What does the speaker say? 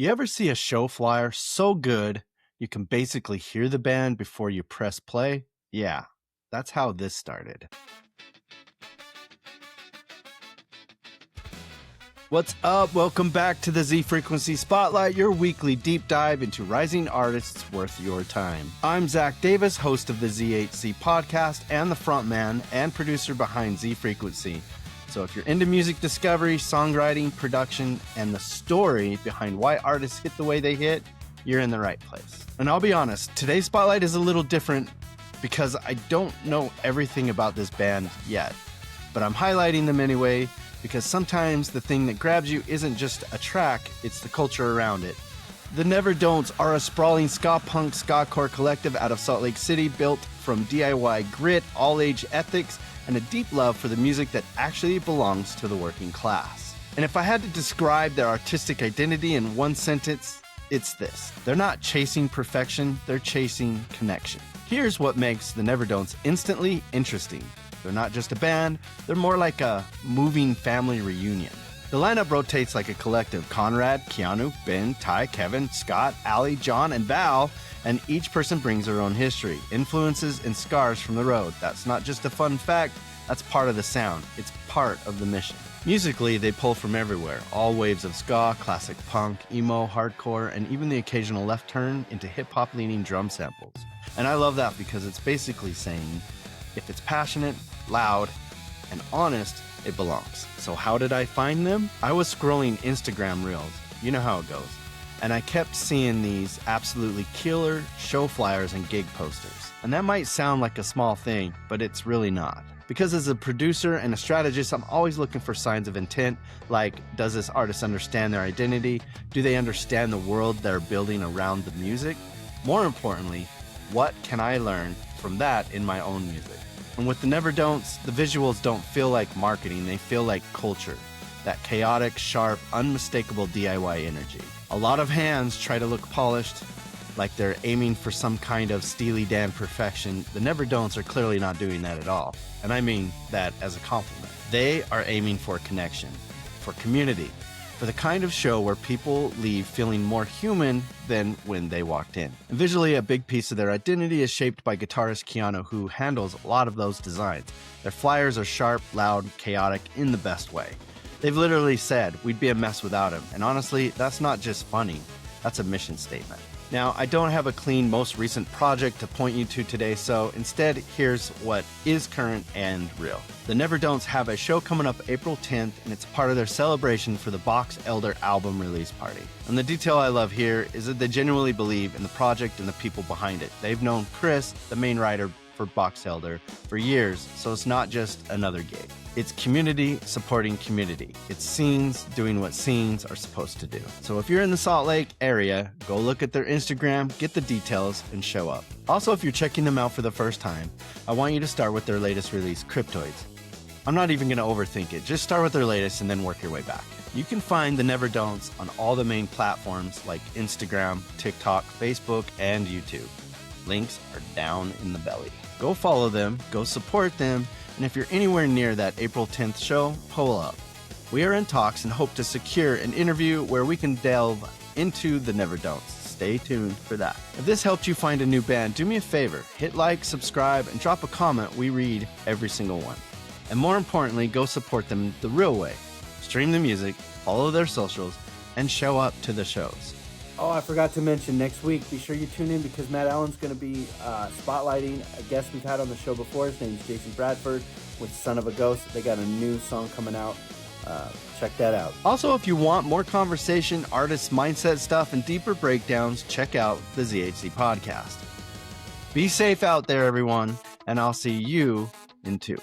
You ever see a show flyer so good you can basically hear the band before you press play? Yeah, that's how this started. What's up? Welcome back to the Z Frequency Spotlight, your weekly deep dive into rising artists worth your time. I'm Zach Davis, host of the ZHC podcast and the frontman and producer behind Z Frequency. So if you're into music discovery, songwriting, production, and the story behind why artists hit the way they hit, you're in the right place. And I'll be honest, today's Spotlight is a little different because I don't know everything about this band yet. But I'm highlighting them anyway, because sometimes the thing that grabs you isn't just a track, it's the culture around it. The Never Don'ts are a sprawling ska-punk, ska-core collective out of Salt Lake City, built from DIY grit, all-age ethics, and a deep love for the music that actually belongs to the working class. And if I had to describe their artistic identity in one sentence, it's this. They're not chasing perfection, they're chasing connection. Here's what makes the Never Don'ts instantly interesting. They're not just a band, they're more like a moving family reunion. The lineup rotates like a collective. Conrad, Keanu, Ben, Ty, Kevin, Scott, Ali, John, and Val, and each person brings their own history, influences, and scars from the road. That's not just a fun fact, that's part of the sound. It's part of the mission. Musically, they pull from everywhere. All waves of ska, classic punk, emo, hardcore, and even the occasional left turn into hip-hop leaning drum samples. And I love that because it's basically saying, if it's passionate, loud, and honest, it belongs. So how did I find them? I was scrolling Instagram Reels. You know how it goes. And I kept seeing these absolutely killer show flyers and gig posters. And that might sound like a small thing, but it's really not. Because as a producer and a strategist, I'm always looking for signs of intent, like, does this artist understand their identity? Do they understand the world they're building around the music? More importantly, what can I learn from that in my own music? And with the Never Don'ts, the visuals don't feel like marketing, they feel like culture. That chaotic, sharp, unmistakable DIY energy. A lot of hands try to look polished, like they're aiming for some kind of Steely Dan perfection. The Never Don'ts are clearly not doing that at all. And I mean that as a compliment. They are aiming for connection, for community, for the kind of show where people leave feeling more human than when they walked in. And visually, a big piece of their identity is shaped by guitarist Keanu, who handles a lot of those designs. Their flyers are sharp, loud, chaotic in the best way. They've literally said, we'd be a mess without him. And honestly, that's not just funny, that's a mission statement. Now, I don't have a clean, most recent project to point you to today, so instead, here's what is current and real. The Never Don'ts have a show coming up April 10th, and it's part of their celebration for the Box Elder album release party. And the detail I love here is that they genuinely believe in the project and the people behind it. They've known Chris, the main writer for Box Elder, for years, so it's not just another gig. It's community supporting community. It's scenes doing what scenes are supposed to do. So if you're in the Salt Lake area, go look at their Instagram, get the details, and show up. Also, if you're checking them out for the first time, I want you to start with their latest release, Cryptoids. I'm not even going to overthink it. Just start with their latest and then work your way back. You can find the Never Don'ts on all the main platforms like Instagram, TikTok, Facebook, and YouTube. Links are down in the belly. Go follow them, go support them, and if you're anywhere near that April 10th show, pull up. We are in talks and hope to secure an interview where we can delve into the Never Don'ts. Stay tuned for that. If this helped you find a new band, do me a favor. Hit like, subscribe, and drop a comment. We read every single one. And more importantly, go support them the real way. Stream the music, follow their socials, and show up to the shows. Oh, I forgot to mention, next week, be sure you tune in because Matt Allen's going to be spotlighting a guest we've had on the show before. His name's Jason Bradford with Son of a Ghost. They got a new song coming out. Check that out. Also, if you want more conversation, artist mindset stuff, and deeper breakdowns, check out the ZHC podcast. Be safe out there, everyone, and I'll see you in 2.